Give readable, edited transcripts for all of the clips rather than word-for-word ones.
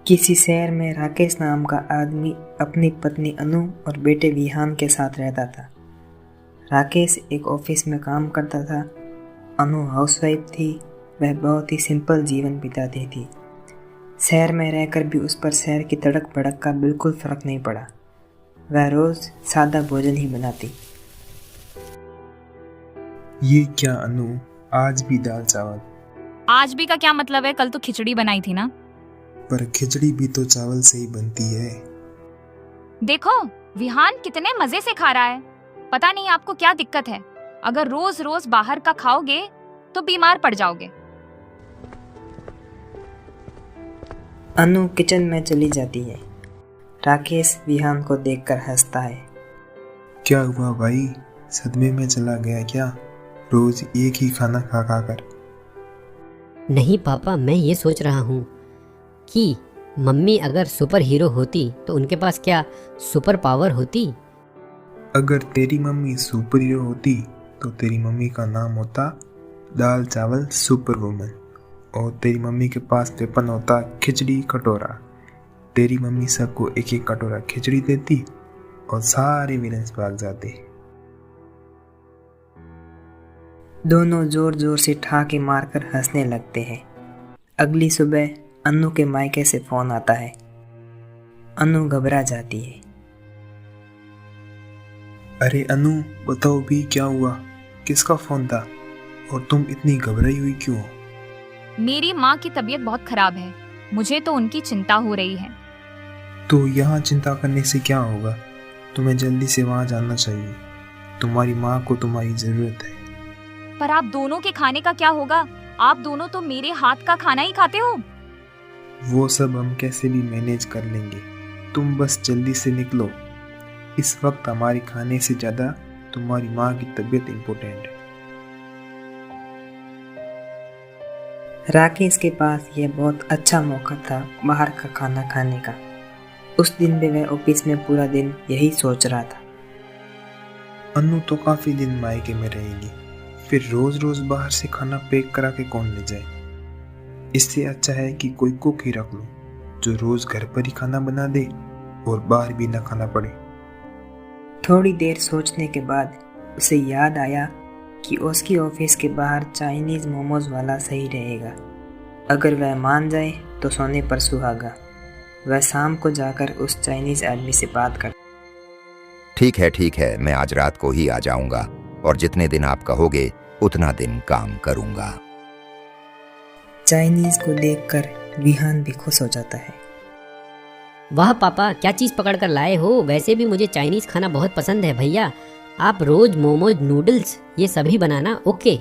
किसी शहर में राकेश नाम का आदमी अपनी पत्नी अनु और बेटे विहान के साथ रहता था। राकेश एक ऑफिस में काम करता था। अनु हाउसवाइफ थी। वह बहुत ही सिंपल जीवन बिताती थी। शहर में रहकर भी उस पर शहर की तड़क भड़क का बिल्कुल फर्क नहीं पड़ा। वह रोज सादा भोजन ही बनाती। ये क्या अनु, आज भी दाल चावल? आज भी का क्या मतलब है? कल तो खिचड़ी बनाई थी ना। पर खिचड़ी भी तो चावल से ही बनती है। देखो विहान कितने मजे से खा रहा है। पता नहीं आपको क्या दिक्कत है। अगर रोज रोज बाहर का खाओगे तो बीमार पड़ जाओगे। अनु किचन में चली जाती है। राकेश विहान को देखकर हंसता है। क्या हुआ भाई, सदमे में चला गया क्या? रोज एक ही खाना खा खा कर। नहीं पापा, मैं ये सोच रहा हूँ कि मम्मी अगर सुपर हीरो होती तो उनके पास क्या सुपर पावर होती? अगर तेरी मम्मी सुपर हीरो होती तो तेरी मम्मी का नाम होता दाल चावल सुपर वुमन, और तेरी मम्मी के पास वेपन होता खिचड़ी कटोरा। तेरी मम्मी सबको एक एक कटोरा खिचड़ी देती और सारे विलेंस भाग जाते। दोनों जोर जोर से ठहाके मारकर हंसने लगते हैं। अगली सुबह अनु के मायके से फोन आता है। अनु घबरा जाती है। अरे अनु, बताओ भी क्या हुआ? किसका फोन था और तुम इतनी घबराई हुई क्यों? मेरी माँ की तबीयत बहुत खराब है। मुझे तो उनकी चिंता हो रही है। तो यहाँ चिंता करने से क्या होगा? तुम्हें जल्दी से वहाँ जाना चाहिए। तुम्हारी माँ को तुम्हारी जरूरत है। पर आप दोनों के खाने का क्या होगा? आप दोनों तो मेरे हाथ का खाना ही खाते हो। वो सब हम कैसे भी मैनेज कर लेंगे। तुम बस जल्दी से निकलो। इस वक्त हमारे खाने से ज्यादा तुम्हारी माँ की तबीयत इम्पोर्टेंट है। राकेश के पास यह बहुत अच्छा मौका था बाहर का खाना खाने का। उस दिन भी वह ऑफिस में पूरा दिन यही सोच रहा था। अनु तो काफी दिन मायके में रहेगी, फिर रोज रोज बाहर से खाना पैक करा के कौन ले जाए? इससे अच्छा है कि कोई कुक ही रख लो जो रोज घर पर ही खाना बना दे और बाहर भी ना खाना पड़े। थोड़ी देर सोचने के बाद उसे याद आया कि उसकी ऑफिस के बाहर चाइनीज मोमोज वाला सही रहेगा। अगर वह मान जाए तो सोने पर सुहागा। वह शाम को जाकर उस चाइनीज आदमी से बात कर। ठीक है, मैं आज रात को ही आ जाऊंगा और जितने दिन आप कहोगे उतना दिन काम करूंगा। चाइनीज को देखकर विहान भी खुश हो जाता है। वाह पापा, क्या चीज़ पकड़ कर लाए हो? वैसे भी मुझे चाइनीज़ खाना बहुत पसंद है भैया। आप रोज मोमोज, नूडल्स ये सभी बनाना। ओके।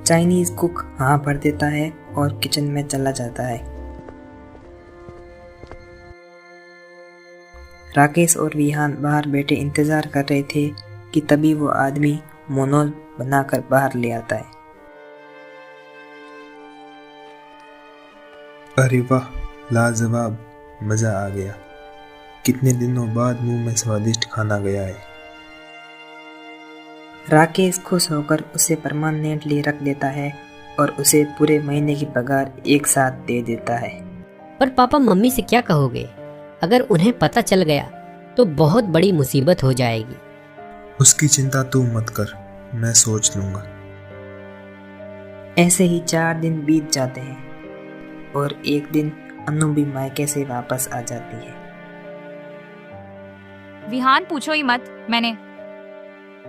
चाइनीज कुक हाँ भर देता है और किचन में चला जाता है। राकेश और विहान बाहर बैठे इंतजार कर रहे थे कि तभी वो आदमी मोमोज बनाकर बाहर ले आता है। अरे वाह, लाजवाब, मजा आ गया। कितने दिनों बाद मुंह में स्वादिष्ट खाना गया है। राकेश खुश होकर उसे परमानेंटली रख देता है और उसे पूरे महीने की पगार एक साथ दे देता है। पर पापा, मम्मी से क्या कहोगे? अगर उन्हें पता चल गया तो बहुत बड़ी मुसीबत हो जाएगी। उसकी चिंता तू मत कर, मैं सोच लूंगा। ऐसे ही 4 दिन बीत जाते हैं और एक दिन अनु भी मायके से वापस आ जाती है। विहान पूछो ही मत, मैंने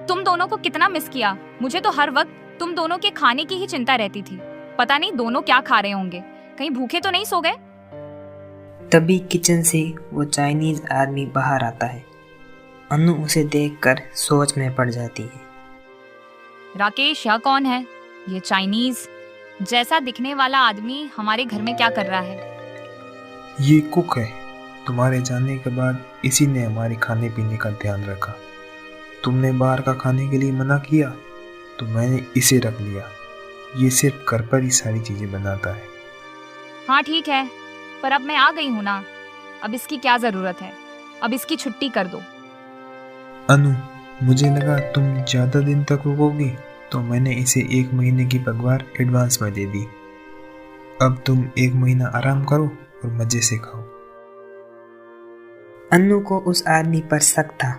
तुम दोनों को कितना मिस किया। मुझे तो हर वक्त तुम दोनों के खाने की ही चिंता रहती थी। पता नहीं दोनों क्या खा रहे होंगे। कहीं भूखे तो नहीं सो गए? तभी किचन से वो चाइनीज आदमी बाहर आता है। अनु उसे देखकर सोच में पड़ जाती है। राकेश, यह कौन है? ये चाइनीज जैसा दिखने वाला आदमी हमारे घर में क्या कर रहा है? ये कुक है। तुम्हारे जाने के बाद इसी ने हमारे खाने पीने का ध्यान रखा। तुमने बाहर का खाने के लिए मना किया तो मैंने इसे रख लिया। ये सिर्फ घर पर ही सारी चीजें बनाता है। हाँ ठीक है, पर अब मैं आ गई हूँ ना। अब इसकी क्या जरूरत है? अब इसकी छुट्टी कर दो। अनु, मुझे लगा तुम ज्यादा दिन तक रुकोगी तो मैंने इसे 1 महीने की पगार एडवांस में दे दी। अब तुम 1 महीना आराम करो और मजे से खाओ। अन्नू को उस आदमी पर शक था,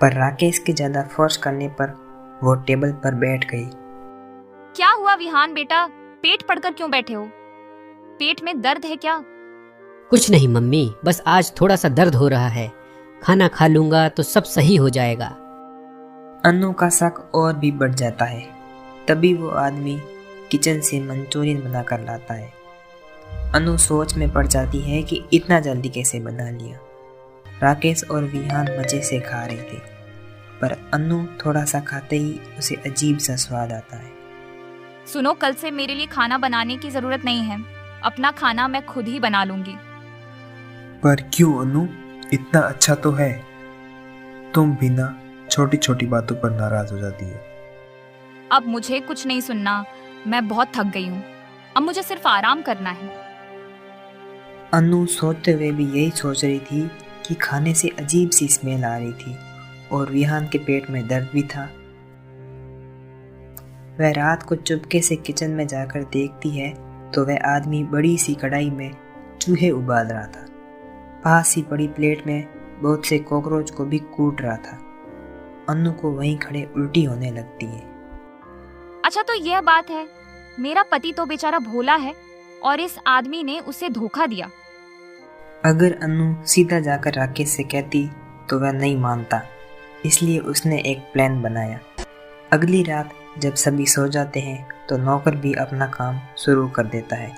पर राकेश के ज्यादा फोर्स करने पर वो टेबल पर बैठ गई। क्या हुआ विहान बेटा, पेट पड़कर क्यों बैठे हो? पेट में दर्द है क्या? कुछ नहीं मम्मी, बस आज थोड़ा सा दर्द हो रहा है, खाना खा लूंगा तो सब सही हो जाएगा। अन्नू का शक और भी बढ़ जाता है। तभी वो आदमी किचन से मंचूरियन बनाकर लाता है। अनु सोच में पड़ जाती है कि इतना जल्दी कैसे बना लिया। राकेश और विहान मजे से खा रहे थे, पर अनु थोड़ा सा खाते ही उसे अजीब सा स्वाद आता है। सुनो, कल से मेरे लिए खाना बनाने की जरूरत नहीं है, अपना खाना मैं खुद ही बना लूंगी। पर क्यों अनु, इतना अच्छा तो है। तुम भी ना छोटी छोटी बातों पर नाराज हो जाती है। अब मुझे कुछ नहीं सुनना, मैं बहुत थक गई हूँ, अब मुझे सिर्फ आराम करना है। अनु सोते हुए भी यही सोच रही थी कि खाने से अजीब सी स्मेल आ रही थी और विहान के पेट में दर्द भी था। वह रात को चुपके से किचन में जाकर देखती है तो वह आदमी बड़ी सी कढ़ाई में चूहे उबाल रहा था। पास ही बड़ी प्लेट में बहुत से कॉकरोच को भी कूट रहा था। अनु को वहीं खड़े उल्टी होने लगती है। अच्छा तो यह बात है, मेरा पति तो बेचारा भोला है और इस आदमी ने उसे धोखा दिया। अगर अनु सीधा जाकर राकेश से कहती तो वह नहीं मानता, इसलिए उसने एक प्लान बनाया। अगली रात जब सभी सो जाते हैं तो नौकर भी अपना काम शुरू कर देता है।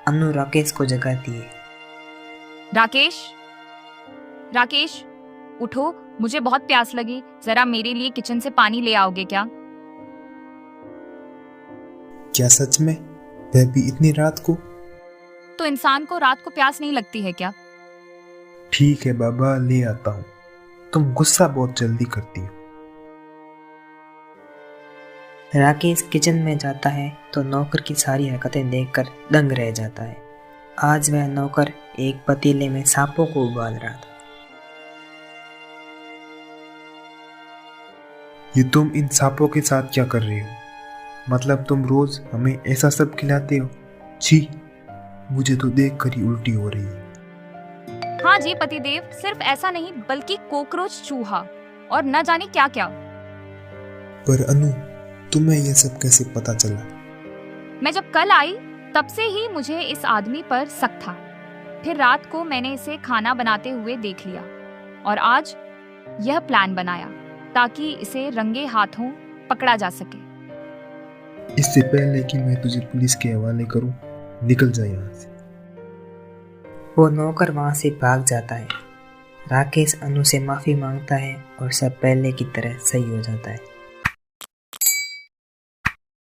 अनु राकेश को जगाती है। राकेश, राकेश उठो, मुझे बहुत प्यास लगी, जरा मेरे लिए किचन से पानी ले आओगे क्या? क्या सच में? वह भी इतनी रात को? तो इंसान को रात को प्यास नहीं लगती है क्या? ठीक है बाबा, ले आता हूँ। तुम गुस्सा बहुत जल्दी करती हो। राकेश किचन में जाता है तो नौकर की सारी हरकतें देखकर दंग रह जाता है। आज वह नौकर एक पतीले में सांपों को उबाल रहा था। ये तुम इन सांपों के साथ क्या कर रही हो? मतलब तुम रोज हमें ऐसा सब खिलाते हो? छी, मुझे तो देखकर ही उल्टी हो रही है। हाँ जी पतिदेव, सिर्फ ऐसा नहीं बल्कि कोकरोच, चूहा और न जाने क्या क्या। पर अनु, तुम्हें यह सब कैसे पता चला? मैं जब कल आई तब से ही मुझे इस आदमी पर शक था। फिर रात को मैंने इसे खाना बनाते हुए देख लिया और आज यह प्लान बनाया ताकि इसे रंगे हाथों पकड़ा जा सके। इससे पहले कि मैं तुझे पुलिस के हवाले करूं, निकल जा यहाँ से। वो नौकर वहां से भाग जाता है। राकेश अनु से माफी मांगता है और सब पहले की तरह सही हो जाता है।